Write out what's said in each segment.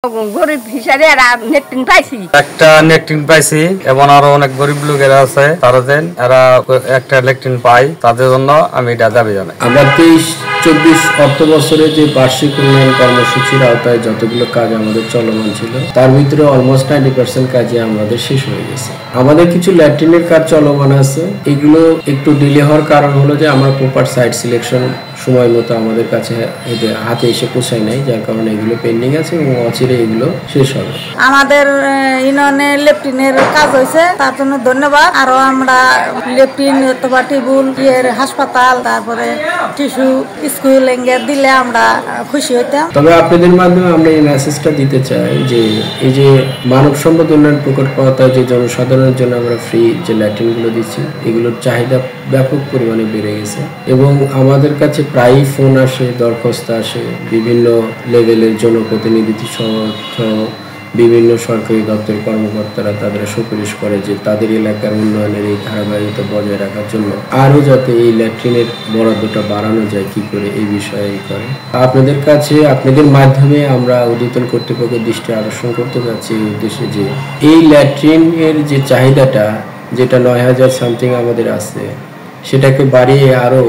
গরিব হিসাবে নেট্রিন পাইছি, একটা লেট্রিন পাইছি এবং আরো অনেক গরিব লোকেরা আছে তারা যেন এরা একটা লেট্রিন পায় তাদের জন্য আমি এটা দাবি জানাই। আমরা 23-24 অর্থ বছরে যে বার্ষিক উন্নয়ন কর্মসূচির আওতায় যতগুলো কাজ আমাদের চলমান ছিল তার ভিতরে অলমোস্ট 90% কাজে আমাদের শেষ হয়ে গেছে। আমাদের কিছু ল্যাট্রিনের কাজ চলমান আছে, এগুলো একটু ডিলে হওয়ার কারণ হলো যে আমরা প্রপার সাইট সিলেকশন সময় মতো আমাদের কাছে হাতে এসে পৌঁছায় নাই, যার কারণে এগুলো পেন্ডিং আছে এবং অচিরে এগুলো শেষ হবে। আমাদের ইউনিয়নে লেফটিনের কাজ হয়েছে, তার জন্য ধন্যবাদ। আরো আমরা লেফটিন অথবা টেবুল হাসপাতাল তারপরে টিস্যু স্কুল এঙ্গের দিলে আমরা খুশি হইতাম। তবে আপনাদের মাধ্যমে আমরা এই মেসেজটা দিতে চাই যে এই যে মানব সম্পদ উন্নয়ন প্রকল্প যে জনসাধারণের জন্য আমরা ফ্রি যে ল্যাট্রিনগুলো দিচ্ছি এগুলোর চাহিদা ব্যাপক পরিমাণে বেড়ে গেছে এবং আমাদের কাছে প্রায়ই ফোন আসে, দরখাস্ত আসে, বিভিন্ন লেভেলের জনপ্রতিনিধি সহ বিভিন্ন সরকারি দপ্তরের কর্মকর্তারা তাদের সুপারিশ করে যে তাদের এলাকার উন্নয়নের এই ধারাবাহিকতা বজায় রাখার জন্য আরও যাতে এই ল্যাট্রিনের বরাদ্দটা বাড়ানো যায় কি করে এই বিষয়ে করে। আপনাদের কাছে আপনাদের মাধ্যমে আমরা ঊর্ধ্বতন কর্তৃপক্ষের দৃষ্টি আকর্ষণ করতে যাচ্ছি এই উদ্দেশ্যে যে এই ল্যাট্রিনের যে চাহিদাটা যেটা 9,000 সামথিং আমাদের আছে সেটাকে বাড়িয়ে আরও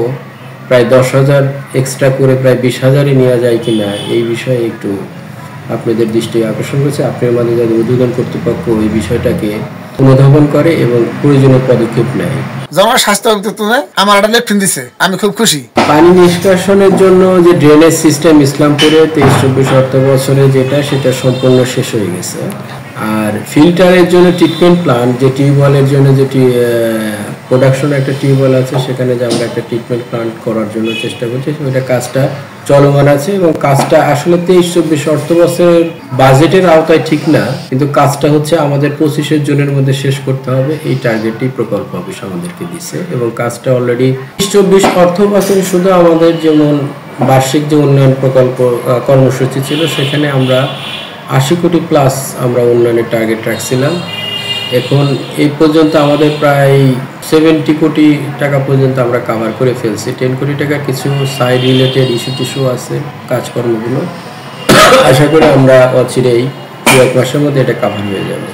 প্রায় 10,000 এক্সট্রা করে প্রায় 20,000-এ নেওয়া যায় কিনা এই বিষয়ে একটু আপনাদের দৃষ্টি আকর্ষণ করেছে। আপনার মাঝে যাদের ঊর্ধ্বতন কর্তৃপক্ষ এই বিষয়টাকে অনুধাবন করে এবং প্রয়োজনীয় পদক্ষেপ নেয়। জনস্বাস্থ্য আমার একটা লেফটিন দিছে, আমি খুব খুশি। পানি নিষ্কাশনের জন্য যে ড্রেনেজ সিস্টেম ইসলামপুরে 23-24 অর্থ বছরে সেটা সম্পূর্ণ শেষ হয়ে গেছে। আর ফিল্টারের জন্য ট্রিটমেন্ট প্লান্ট যে টিউবওয়েলের জন্য যেটি প্রোডাকশন একটা টিউবওয়েল আছে সেখানে যে আমরা একটা ট্রিটমেন্ট প্লান্ট করার জন্য চেষ্টা করছি, ওইটা কাজটা চলমান আছে এবং কাজটা আসলে 23-24 অর্থ বছরের বাজেটের আওতায় ঠিক না, কিন্তু কাজটা হচ্ছে আমাদের 25 জনের মধ্যে শেষ করতে হবে এই টার্গেটই প্রকল্প অফিস আমাদেরকে দিচ্ছে এবং কাজটা অলরেডি 23-24 অর্থ বছরে শুধু আমাদের যেমন বার্ষিক যে উন্নয়ন প্রকল্প কর্মসূচি ছিল সেখানে আমরা 80 কোটি প্লাস আমরা উন্নয়নের টার্গেট রাখছিলাম। এখন এই পর্যন্ত আমাদের প্রায় 70 কোটি টাকা পর্যন্ত আমরা কাভার করে ফেলছি। 10 কোটি টাকা কিছু সাইড রিলেটেড ইস্যু আছে কাজকর্মগুলো, আশা করি আমরা অচিরেই 2-1 মাসের মধ্যে এটা কাভার হয়ে যাবে।